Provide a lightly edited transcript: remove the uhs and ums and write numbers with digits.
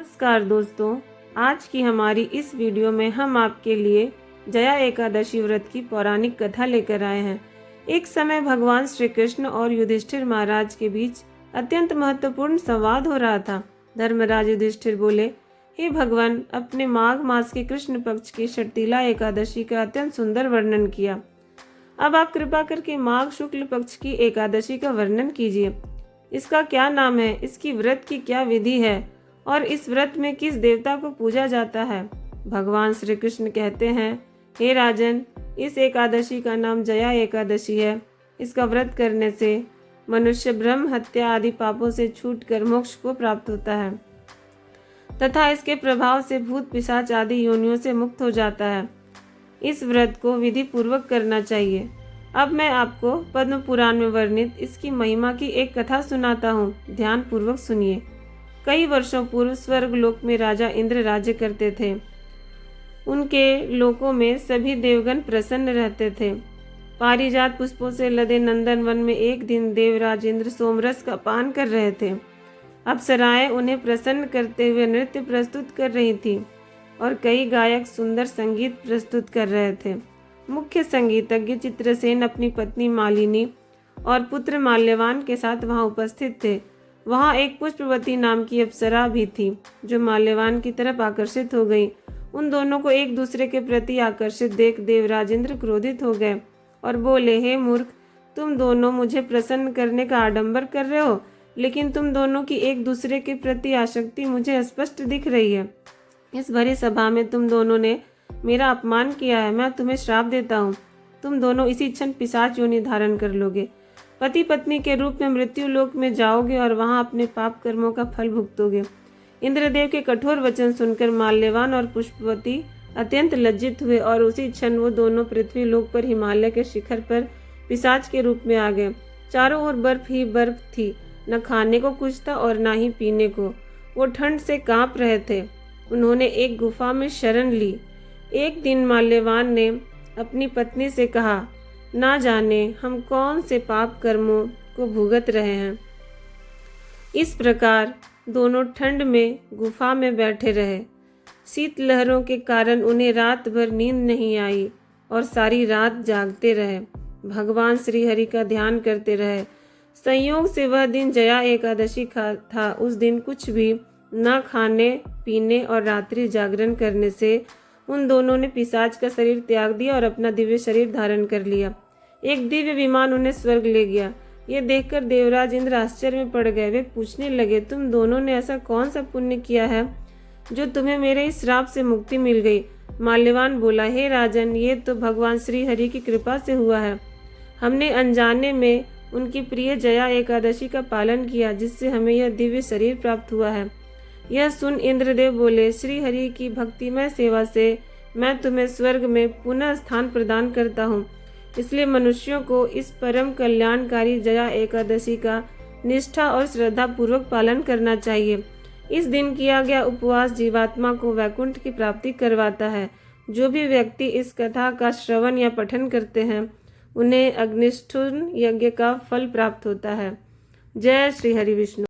नमस्कार दोस्तों, आज की हमारी इस वीडियो में हम आपके लिए जया एकादशी व्रत की पौराणिक कथा लेकर आए हैं। एक समय भगवान श्री कृष्ण और युधिष्ठिर महाराज के बीच अत्यंत महत्वपूर्ण संवाद हो रहा था। धर्मराज युधिष्ठिर बोले, हे भगवान, अपने माघ मास के कृष्ण पक्ष की षटतिला एकादशी का अत्यंत सुंदर वर्णन किया। अब आप कृपा करके माघ शुक्ल पक्ष की एकादशी का वर्णन कीजिए। इसका क्या नाम है, इसकी व्रत की क्या विधि है और इस व्रत में किस देवता को पूजा जाता है। भगवान श्री कृष्ण कहते हैं, हे राजन, इस एकादशी का नाम जया एकादशी है। इसका व्रत करने से मनुष्य ब्रह्म हत्या आदि पापों से छूटकर मोक्ष को प्राप्त होता है तथा इसके प्रभाव से भूत पिशाच आदि योनियों से मुक्त हो जाता है। इस व्रत को विधि पूर्वक करना चाहिए। अब मैं आपको पद्म पुराण में वर्णित इसकी महिमा की एक कथा सुनाता हूँ, ध्यान पूर्वक सुनिए। कई वर्षों पूर्व स्वर्ग लोक में राजा इंद्र राज्य करते थे। उनके लोकों में सभी देवगण प्रसन्न रहते थे। पारिजात पुष्पों से लदे नंदन वन में एक दिन देवराज इंद्र सोमरस का पान कर रहे थे। अप्सराएं उन्हें प्रसन्न करते हुए नृत्य प्रस्तुत कर रही थी और कई गायक सुंदर संगीत प्रस्तुत कर रहे थे। मुख्य संगीतज्ञ चित्रसेन अपनी पत्नी मालिनी और पुत्र माल्यवान के साथ वहां उपस्थित थे। वहां एक पुष्पवती नाम की अप्सरा भी थी जो माल्यवान की तरफ आकर्षित हो गई। उन दोनों को एक दूसरे के प्रति आकर्षित देख देवराज इंद्र क्रोधित हो गए और बोले, हे मूर्ख, तुम दोनों मुझे प्रसन्न करने का आडंबर कर रहे हो, लेकिन तुम दोनों की एक दूसरे के प्रति आसक्ति मुझे स्पष्ट दिख रही है। इस भरी सभा में तुम दोनों ने मेरा अपमान किया है। मैं तुम्हें श्राप देता हूँ, तुम दोनों इसी क्षण पिशाच योनि धारण कर लोगे। पति पत्नी के रूप में मृत्यु लोक में जाओगे और वहां अपने पाप कर्मों का फल भुगतोगे। इंद्रदेव के कठोर वचन सुनकर माल्यवान और पुष्पवती अत्यंत लज्जित हुए और उसी क्षण वो दोनों पृथ्वी लोक पर हिमालय के शिखर पर पिशाच के रूप में आ गए। चारों ओर बर्फ ही बर्फ थी, न खाने को कुछ था और न ही पीने को। वो ठंड से कांप रहे थे। उन्होंने एक गुफा में शरण ली। एक दिन माल्यवान ने अपनी पत्नी से कहा, ना जाने हम कौन से पाप कर्मों को भुगत रहे हैं। इस प्रकार दोनों ठंड में गुफा में बैठे रहे। शीत लहरों के कारण उन्हें रात भर नींद नहीं आई और सारी रात जागते रहे। भगवान श्री हरि का ध्यान करते रहे। संयोग से वह दिन जया एकादशी था। उस दिन कुछ भी न खाने पीने और रात्रि जागरण करने से उन दोनों ने पिशाच का शरीर त्याग दिया और अपना दिव्य शरीर धारण कर लिया। एक दिव्य विमान उन्हें स्वर्ग ले गया। ये देखकर देवराज इंद्र आश्चर्य में पड़ गए। वे पूछने लगे, तुम दोनों ने ऐसा कौन सा पुण्य किया है जो तुम्हें मेरे इस श्राप से मुक्ति मिल गई। माल्यवान बोला, हे राजन, ये तो भगवान श्री हरि की कृपा से हुआ है। हमने अनजाने में उनकी प्रिय जया एकादशी का पालन किया, जिससे हमें यह दिव्य शरीर प्राप्त हुआ है। यह सुन इंद्रदेव बोले, श्री हरि की भक्तिमय सेवा से मैं तुम्हें स्वर्ग में पुनः स्थान प्रदान करता हूँ। इसलिए मनुष्यों को इस परम कल्याणकारी जया एकादशी का निष्ठा और श्रद्धा पूर्वक पालन करना चाहिए। इस दिन किया गया उपवास जीवात्मा को वैकुंठ की प्राप्ति करवाता है। जो भी व्यक्ति इस कथा का श्रवण या पठन करते हैं, उन्हें अग्निष्ठोम यज्ञ का फल प्राप्त होता है। जय श्री हरि विष्णु।